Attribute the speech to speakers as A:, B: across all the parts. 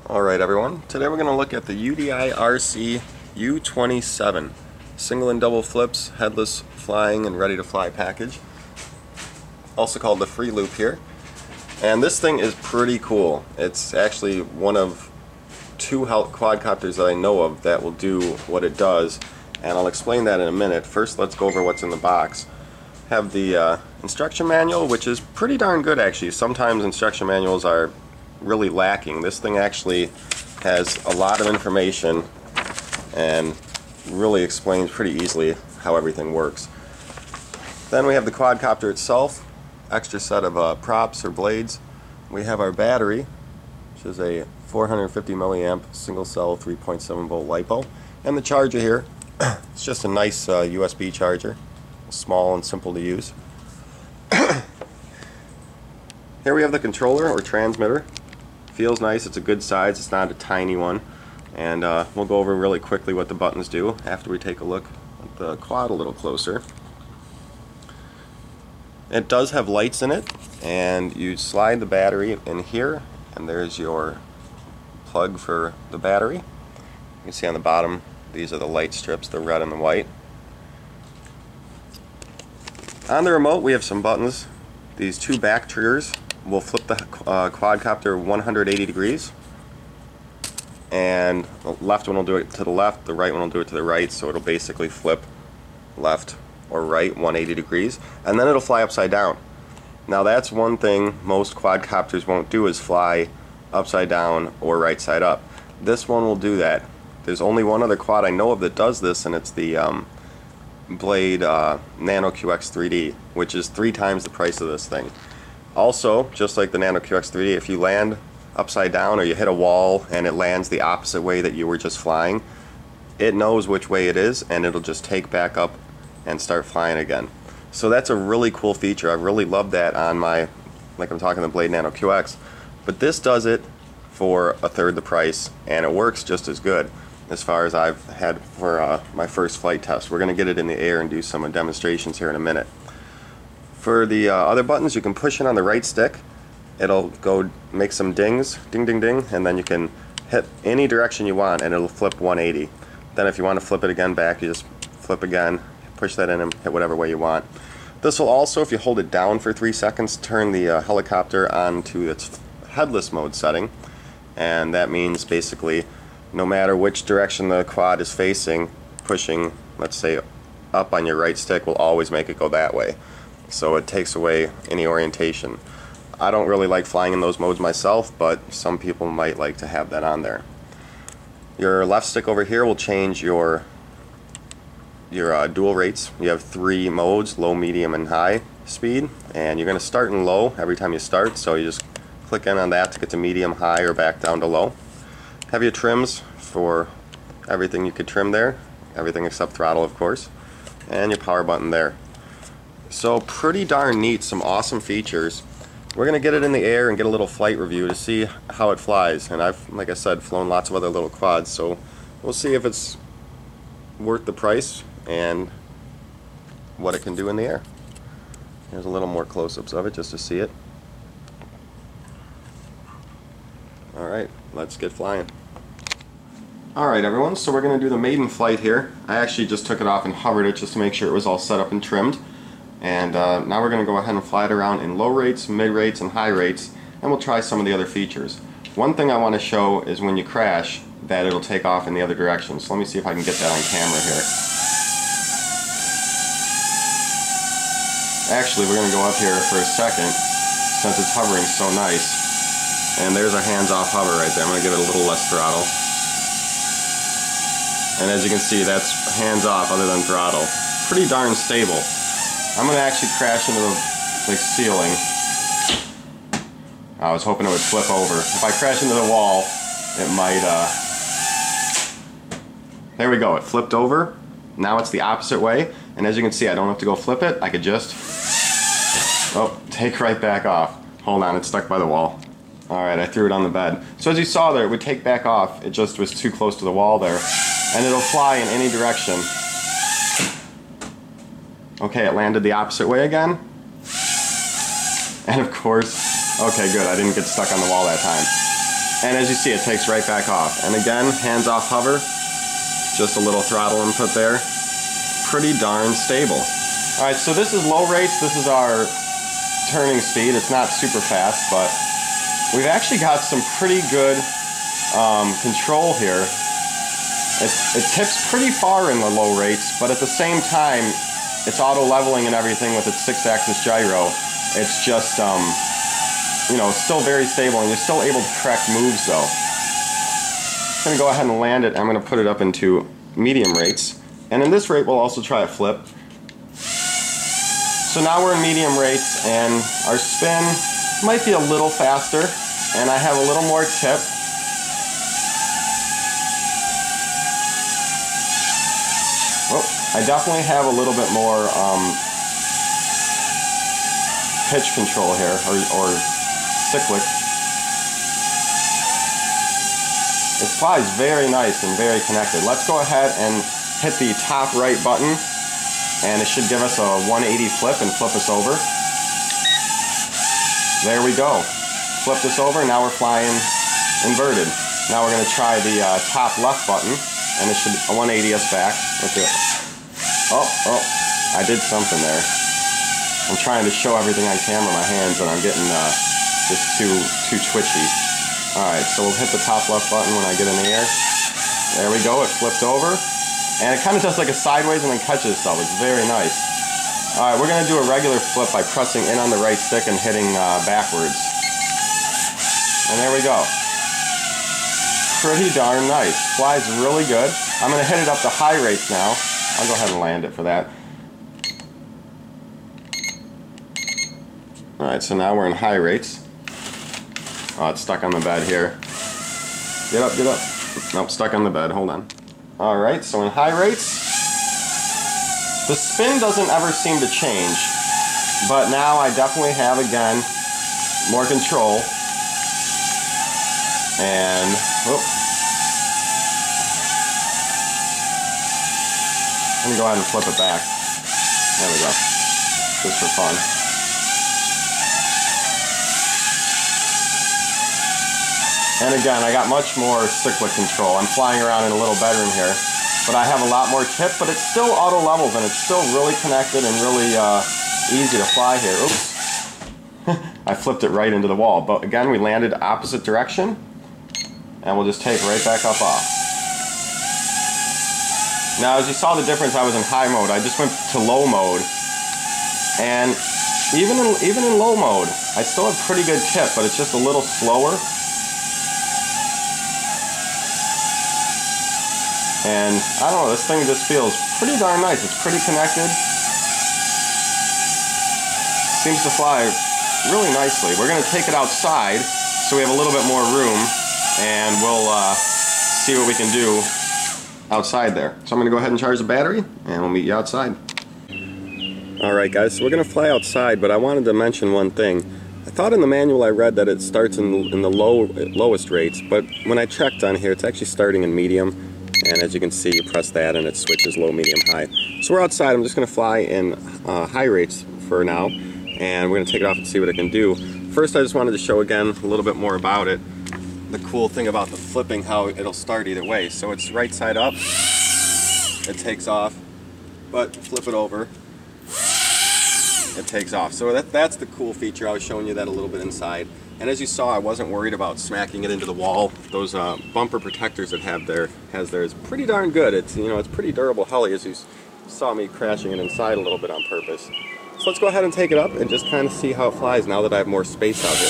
A: Alright everyone, today we're going to look at the UDI-RC U27 single and double flips, headless flying and ready to fly package, also called the free loop here. And this thing is pretty cool. It's actually one of two quadcopters that I know of that will do what it does, and I'll explain that in a minute. First, let's go over what's in the box. Have the instruction manual, which is pretty darn good actually. Sometimes instruction manuals are really lacking. This thing actually has a lot of information and really explains pretty easily how everything works. Then we have the quadcopter itself, extra set of props or blades. We have our battery, which is a 450 milliamp single cell 3.7 volt LiPo, and the charger here. It's just a nice USB charger, small and simple to use. Here we have the controller or transmitter. Feels nice, it's a good size, it's not a tiny one. And we'll go over really quickly what the buttons do after we take a look at the quad a little closer. It does have lights in it, and you slide the battery in here, and there's your plug for the battery. You can see on the bottom, these are the light strips, the red and the white. On the remote we have some buttons. These two back triggers will flip the quadcopter 180 degrees, and the left one will do it to the left, the right one will do it to the right, so it'll basically flip left or right 180 degrees, and then it'll fly upside down. Now that's one thing most quadcopters won't do, is fly upside down or right side up. This one will do that. There's only one other quad I know of that does this, and it's the Blade Nano QX 3D, which is 3 times the price of this thing. Also, just like the Nano QX 3D, if you land upside down or you hit a wall and it lands the opposite way that you were just flying, it knows which way it is and it'll just take back up and start flying again. So that's a really cool feature. I really love that on my, like I'm talking the Blade Nano QX. But this does it for a third the price, and it works just as good as far as I've had for my first flight test. We're going to get it in the air and do some demonstrations here in a minute. For the other buttons, you can push it on the right stick. It'll go make some dings, ding ding ding, and then you can hit any direction you want and it'll flip 180. Then if you want to flip it again back, you just flip again, push that in and hit whatever way you want. This will also, if you hold it down for 3 seconds, turn the helicopter onto its headless mode setting, and that means basically no matter which direction the quad is facing, pushing, let's say, up on your right stick will always make it go that way. So it takes away any orientation. I don't really like flying in those modes myself, but some people might like to have that on there. Your left stick over here will change your dual rates. You have 3 modes: low, medium, and high speed, and you're going to start in low every time you start, so you just click in on that to get to medium, high, or back down to low. Have your trims for everything you could trim there, everything except throttle of course, and your power button there. So pretty darn neat, some awesome features. We're going to get it in the air and get a little flight review to see how it flies, and I've, like I said, flown lots of other little quads, so we'll see if it's worth the price and what it can do in the air. Here's a little more close-ups of it just to see it. Alright, let's get flying. Alright everyone, so we're going to do the Maiden Flight here. I actually just took it off and hovered it just to make sure it was all set up and trimmed. And now we're going to go ahead and fly it around in low rates, mid rates, and high rates, and we'll try some of the other features. One thing I want to show is when you crash, that it'll take off in the other direction. So let me see if I can get that on camera here. Actually, we're going to go up here for a second, since it's hovering so nice. And there's our hands-off hover right there. I'm going to give it a little less throttle. And as you can see, that's hands-off other than throttle. Pretty darn stable. I'm going to actually crash into the ceiling. I was hoping it would flip over. If I crash into the wall, it might... There we go, it flipped over. Now it's the opposite way. And as you can see, I don't have to go flip it. I could just... Oh, take right back off. Hold on, it's stuck by the wall. Alright, I threw it on the bed. So as you saw there, it would take back off. It just was too close to the wall there. And it'll fly in any direction. Okay, it landed the opposite way again. And of course, okay, good, I didn't get stuck on the wall that time. And as you see, it takes right back off. And again, hands off hover, just a little throttle input there. Pretty darn stable. Alright, so this is low rates, this is our turning speed. It's not super fast, but we've actually got some pretty good control here. It tips pretty far in the low rates, but at the same time, it's auto leveling and everything with its 6-axis gyro. It's just, you know, it's still very stable, and you're still able to correct moves though. I'm going to go ahead and land it. I'm going to put it up into medium rates. And in this rate, we'll also try a flip. So now we're in medium rates, and our spin might be a little faster, and I have a little more tip. Oh, I definitely have a little bit more pitch control here, or cyclic. It flies very nice and very connected. Let's go ahead and hit the top right button, and it should give us a 180 flip and flip us over. There we go. Flip this over, now we're flying inverted. Now we're going to try the top left button, and it should 180 us back. Let's do it. Oh, I did something there. I'm trying to show everything on camera, my hands, and I'm getting just too twitchy. Alright, so we'll hit the top left button when I get in the air. There we go, it flipped over. And it kind of does like a sideways and then catches itself. It's very nice. Alright, we're going to do a regular flip by pressing in on the right stick and hitting backwards. And there we go. Pretty darn nice. Flies really good. I'm going to hit it up to high rates now. I'll go ahead and land it for that. Alright, so now we're in high rates. Oh, it's stuck on the bed here. Get up, get up. Nope, stuck on the bed. Hold on. Alright, so in high rates, the spin doesn't ever seem to change, but now I definitely have, again, more control. And, whoop. Let me go ahead and flip it back. There we go. Just for fun. And again, I got much more cyclic control. I'm flying around in a little bedroom here, but I have a lot more tip, but it's still auto levels, and it's still really connected and really easy to fly here. Oops. I flipped it right into the wall. But again, we landed opposite direction, and we'll just take right back up off. Now, as you saw the difference, I was in high mode. I just went to low mode, and even in low mode, I still have pretty good tip, but it's just a little slower. And I don't know, this thing just feels pretty darn nice. It's pretty connected. Seems to fly really nicely. We're going to take it outside so we have a little bit more room, and we'll see what we can do outside there. So I'm going to go ahead and charge the battery, and we'll meet you outside. Alright guys, so we're going to fly outside, but I wanted to mention one thing. I thought in the manual I read that it starts in the lowest rates, but when I checked on here, it's actually starting in medium. And as you can see, you press that and it switches low, medium, high. So we're outside. I'm just going to fly in high rates for now, and we're going to take it off and see what it can do. First, I just wanted to show again a little bit more about it. The cool thing about the flipping, how it'll start either way. So it's right side up, it takes off, but flip it over, it takes off. So that's the cool feature. I was showing you that a little bit inside. And as you saw, I wasn't worried about smacking it into the wall. Those bumper protectors it has there is pretty darn good. It's, you know, it's pretty durable heli, as you saw me crashing it inside a little bit on purpose. So let's go ahead and take it up and just kind of see how it flies now that I have more space out here.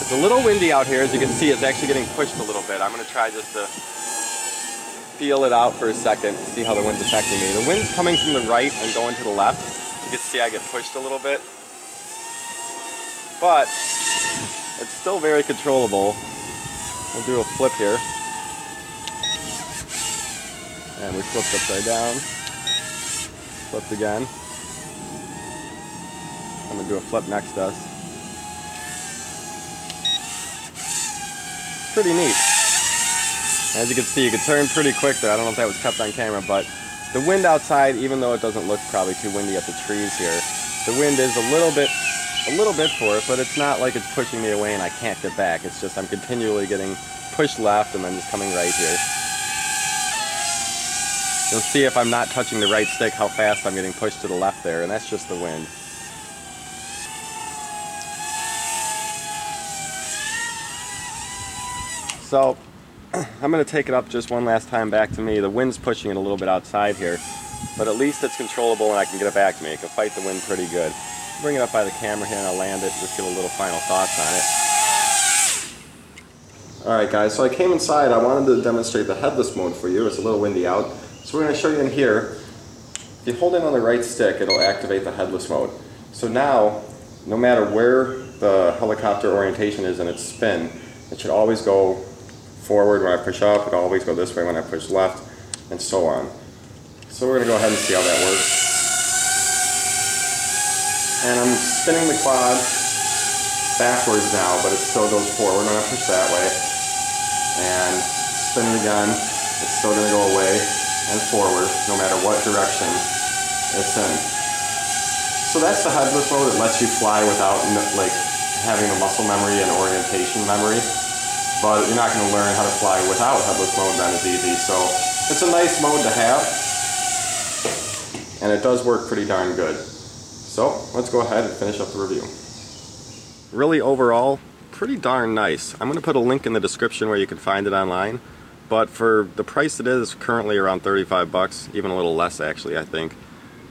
A: It's a little windy out here. As you can see, it's actually getting pushed a little bit. I'm going to try just to feel it out for a second, see how the wind's affecting me. The wind's coming from the right and going to the left. You can see I get pushed a little bit. But it's still very controllable. We'll do a flip here. And we flipped upside down. Flipped again. I'm going to do a flip next to us. Pretty neat. As you can see, you can turn pretty quick there. I don't know if that was kept on camera, but the wind outside, even though it doesn't look probably too windy at the trees here, the wind is a little bit a little bit for it, but it's not like it's pushing me away and I can't get back. It's just I'm continually getting pushed left and then just coming right here. You'll see if I'm not touching the right stick how fast I'm getting pushed to the left there, and that's just the wind. So I'm going to take it up just one last time back to me. The wind's pushing it a little bit outside here, but at least it's controllable and I can get it back to me. It can fight the wind pretty good. Bring it up by the camera here and I'll land it, just give a little final thoughts on it. Alright guys, so I came inside. I wanted to demonstrate the headless mode for you. It's a little windy out. So we're going to show you in here. If you hold in on the right stick, it'll activate the headless mode. So now, no matter where the helicopter orientation is in its spin, it should always go forward when I push up, it'll always go this way when I push left, and so on. So we're going to go ahead and see how that works. And I'm spinning the quad backwards now, but it still goes forward when I push that way. And spin it again, it's still going to go away and forward, no matter what direction it's in. So that's the headless mode. It lets you fly without like having the muscle memory and orientation memory. But you're not going to learn how to fly without headless mode then as easy. So it's a nice mode to have, and it does work pretty darn good. So let's go ahead and finish up the review. Really overall, pretty darn nice. I'm going to put a link in the description where you can find it online. But for the price it is, currently around 35 bucks, even a little less actually, I think.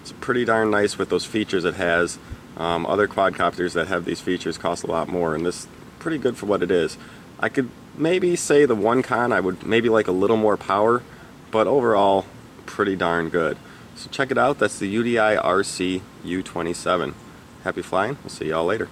A: It's pretty darn nice with those features it has. Other quadcopters that have these features cost a lot more, and this is pretty good for what it is. I could maybe say the one con, I would maybe like a little more power, but overall, pretty darn good. So check it out, that's the UDI RC U27. Happy flying, we'll see y'all later.